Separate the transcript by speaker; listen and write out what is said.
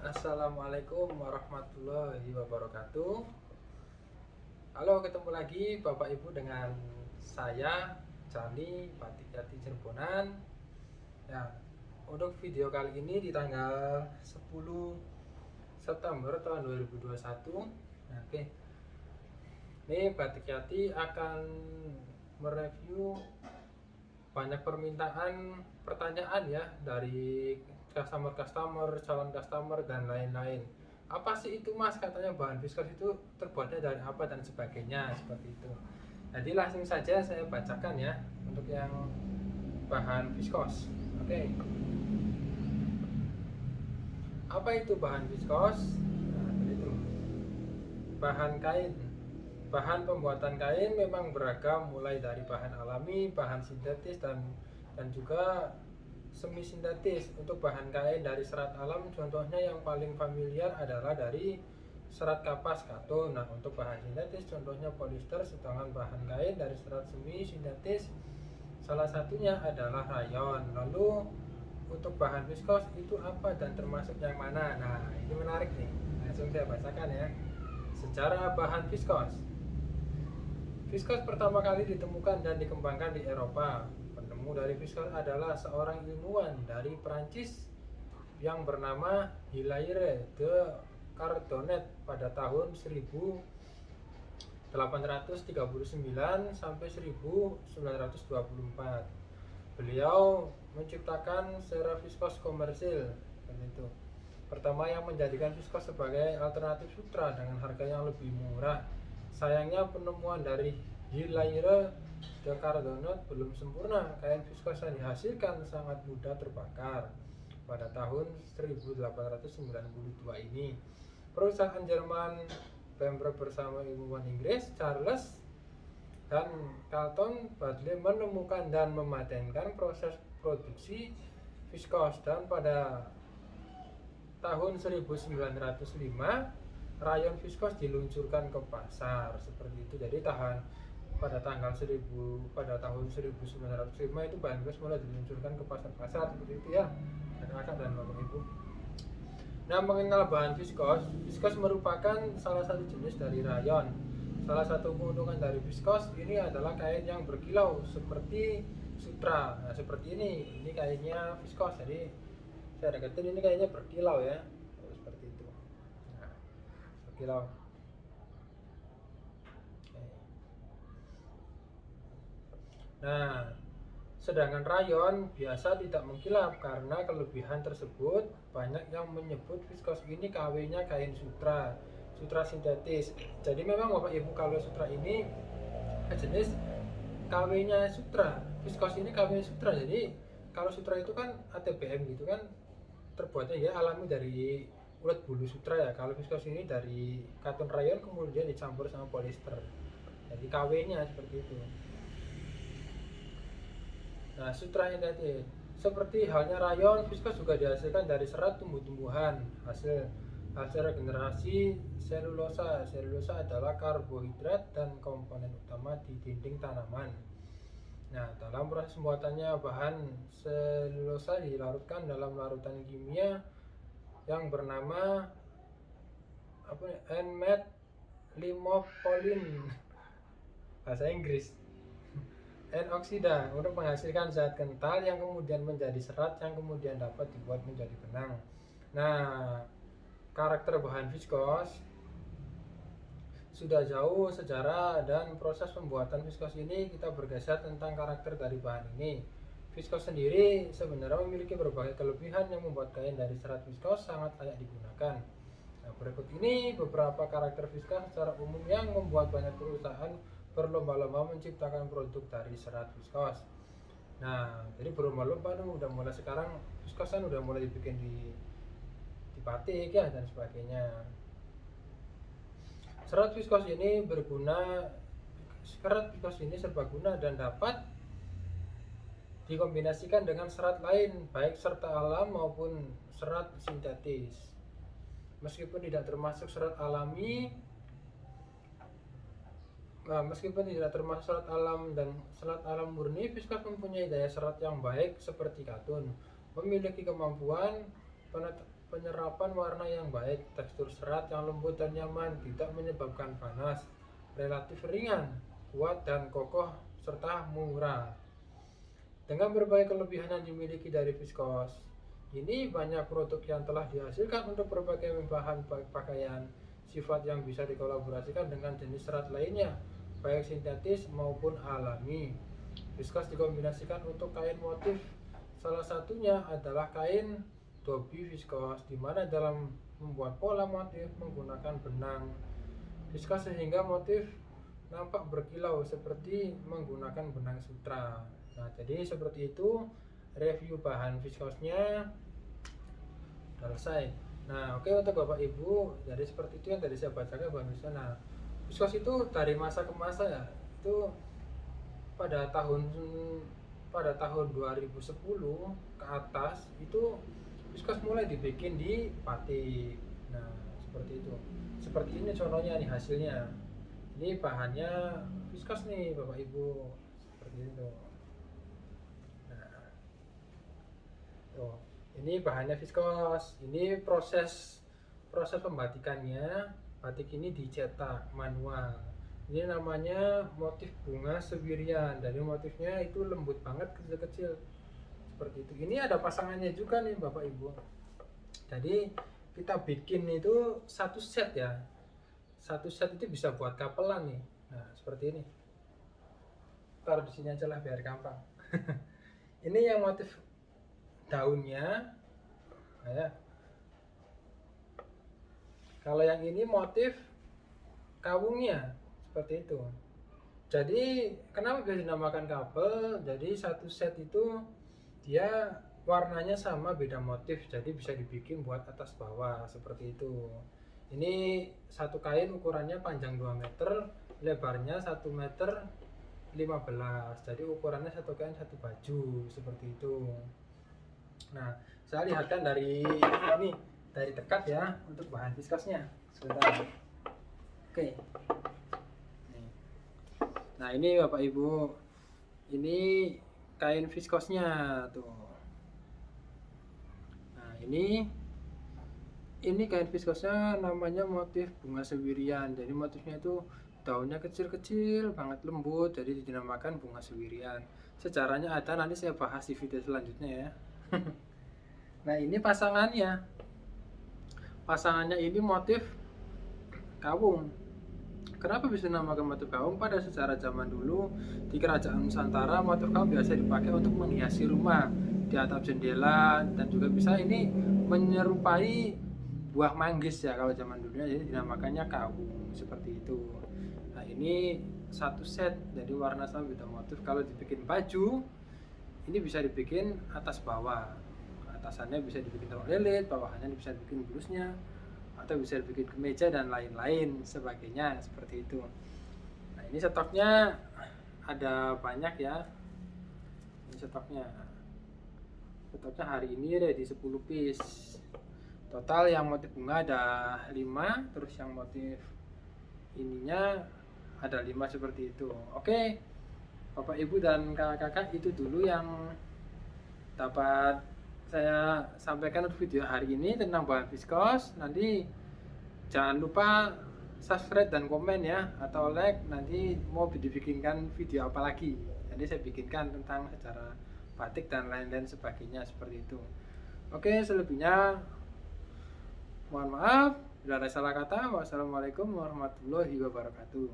Speaker 1: Assalamualaikum warahmatullahi wabarakatuh. Halo, ketemu lagi Bapak Ibu dengan saya Jani Batik Jati Cirebonan. Ya, untuk video kali ini di tanggal 10 September tahun 2021. Nah, oke. Ini Batik Jati akan mereview banyak permintaan pertanyaan ya dari customer, calon customer dan lain-lain. Apa sih itu Mas? Katanya bahan viskos itu terbuatnya dari apa dan sebagainya seperti itu. Jadi langsung saja saya bacakan ya untuk yang bahan viskos. Oke. Apa itu bahan viskos? Nah, itu bahan kain. Bahan pembuatan kain memang beragam, mulai dari bahan alami, bahan sintetis dan juga semi sintetis. Untuk bahan kain dari serat alam, contohnya yang paling familiar adalah dari serat kapas katun. Nah, untuk bahan sintetis contohnya polister, sedangkan bahan kain dari serat semi sintetis salah satunya adalah rayon. Lalu untuk bahan viskos itu apa dan termasuk yang mana? Nah, ini menarik nih. Langsung saya bacakan ya. Sejarah bahan viskos. Viskos pertama kali ditemukan dan dikembangkan di Eropa. Penemu dari viskos adalah seorang ilmuwan dari Prancis yang bernama Hilaire de Chardonnay pada tahun 1839 sampai 1924. Beliau menciptakan sera viskos komersil itu. Pertama yang menjadikan viskos sebagai alternatif sutra dengan harga yang lebih murah. Sayangnya penemuan dari Hilaire de Chardonnay belum sempurna. Kain viskos yang dihasilkan sangat mudah terbakar. Pada tahun 1892 ini, perusahaan Jerman Pembroke bersama ilmuwan Inggris Charles dan Carlton Bradley menemukan dan mematenkan proses produksi viskos, dan pada tahun 1905 rayon viskos diluncurkan ke pasar seperti itu. Jadi pada tahun 1905 itu bahan viskos mulai diluncurkan ke pasar-pasar seperti itu ya, kakak dan bapak ibu. Nah, mengenal bahan viskos, viskos merupakan salah satu jenis dari rayon. Salah satu keuntungan dari viskos ini adalah kain yang berkilau seperti sutra. Nah, seperti ini kainnya viskos. Jadi saya deketin, ini kayaknya berkilau ya, seperti itu. Nah, berkilau. Nah, sedangkan rayon biasa tidak mengkilap. Karena kelebihan tersebut, banyak yang menyebut viskos ini KW-nya kain sutra sintetis. Jadi memang Bapak Ibu, kalau sutra ini jenis KW-nya sutra, viskos ini KW sutra. Jadi kalau sutra itu kan ATBM gitu kan, terbuatnya ya alami dari ulat bulu sutra ya. Kalau viskos ini dari katun rayon kemudian dicampur sama polister. Jadi KW-nya seperti itu. Nah, sutra sintetis seperti halnya rayon, viskos juga dihasilkan dari serat tumbuh-tumbuhan, hasil regenerasi selulosa. Selulosa adalah karbohidrat dan komponen utama di dinding tanaman. Nah, dalam proses pembuatannya, bahan selulosa dilarutkan dalam larutan kimia yang bernama N-methylmethylpolin bahasa Inggris N-oksida untuk menghasilkan zat kental yang kemudian menjadi serat yang kemudian dapat dibuat menjadi benang. Nah, karakter bahan viskos sudah jauh sejarah dan proses pembuatan viskos ini, kita bergeser tentang karakter dari bahan ini. Viskos sendiri sebenarnya memiliki berbagai kelebihan yang membuat kain dari serat viskos sangat layak digunakan. Nah, berikut ini beberapa karakter viskos secara umum yang membuat banyak perusahaan berlomba-lomba menciptakan produk dari serat viskos. Nah, jadi berlomba-lomba udah mulai sekarang, viskosan udah mulai dibikin di batik ya dan sebagainya. Serat viskos ini serbaguna dan dapat dikombinasikan dengan serat lain, baik serat alam maupun serat sintetis. Meskipun tidak termasuk serat alami, meskipun tidak termasuk serat alam dan serat alam murni, viskos mempunyai daya serat yang baik seperti katun, memiliki kemampuan penyerapan warna yang baik, tekstur serat yang lembut dan nyaman, tidak menyebabkan panas, relatif ringan, kuat dan kokoh, serta murah. Dengan berbagai kelebihan yang dimiliki dari viskos, ini banyak produk yang telah dihasilkan untuk berbagai bahan pakaian, sifat yang bisa dikolaborasikan dengan jenis serat lainnya, baik sintetis maupun alami. Viskos dikombinasikan untuk kain motif. Salah satunya adalah kain Dobby viskos, di mana dalam membuat pola motif menggunakan benang viskos sehingga motif nampak berkilau seperti menggunakan benang sutra. Nah, jadi seperti itu review bahan viskosnya selesai. Nah, oke, untuk Bapak Ibu, jadi seperti itu yang tadi saya bacakan bahan viskos. Nah, viskos itu dari masa ke masa ya, itu pada tahun 2010 ke atas itu viskos mulai dibikin di batik. Nah, seperti itu. Seperti ini contohnya nih hasilnya. Ini bahannya viskos nih Bapak Ibu. Seperti itu. Nah, tuh. Ini bahannya viskos. Ini proses pembatikannya. Batik ini dicetak manual. Ini namanya motif bunga sewirian. Jadi motifnya itu lembut banget, kecil-kecil seperti itu. Ini ada pasangannya juga nih Bapak Ibu. Jadi kita bikin itu satu set ya. Satu set itu bisa buat kapelan nih. Nah, seperti ini. Taruh di sini aja lah biar gampang. Ini yang motif daunnya. Nah, ya. Kalau yang ini motif kawungnya seperti itu. Jadi kenapa bisa dinamakan kabel? Jadi satu set itu dia warnanya sama beda motif, jadi bisa dibikin buat atas bawah seperti itu. Ini satu kain ukurannya panjang 2 meter, lebarnya 1 meter 15. Jadi ukurannya satu kain satu baju seperti itu. Nah, saya lihatkan dari ini, dari dekat ya untuk bahan viskosnya. Sebentar. Oke. Nah, ini Bapak Ibu, ini kain viskosnya tuh. Nah, ini kain viskosnya namanya motif bunga sewirian. Jadi motifnya itu daunnya kecil-kecil banget, lembut, jadi dinamakan bunga sewirian. Sejarahnya ada, nanti saya bahas di video selanjutnya ya. Nah, ini pasangannya ini motif kawung. Kenapa bisa dinamakan motif kawung? Pada sejarah zaman dulu di kerajaan Nusantara, motif kawung biasa dipakai untuk menghiasi rumah, di atap jendela, dan juga bisa ini menyerupai buah manggis ya kalau zaman dulu, jadi dinamakannya kawung seperti itu. Nah, ini satu set, jadi warna sama beda motif. Kalau dibikin baju, ini bisa dibikin atas bawah. Atasannya bisa dibikin rok lilit, bawahannya bisa dibikin blusnya, atau bisa dibikin kemeja dan lain-lain sebagainya seperti itu. Nah, ini stoknya ada banyak ya. Ini stoknya hari ini ready 10 piece. Total yang motif bunga ada 5, terus yang motif ininya ada 5 seperti itu. Oke, Bapak Ibu dan kakak-kakak, itu dulu yang dapat saya sampaikan untuk video hari ini tentang bahan viskos. Nanti jangan lupa subscribe dan komen ya, atau like. Nanti mau dibikinkan video apa lagi, nanti saya bikinkan tentang sejarah batik dan lain-lain sebagainya seperti itu. Oke, selebihnya mohon maaf bila ada salah kata. Wassalamualaikum warahmatullahi wabarakatuh.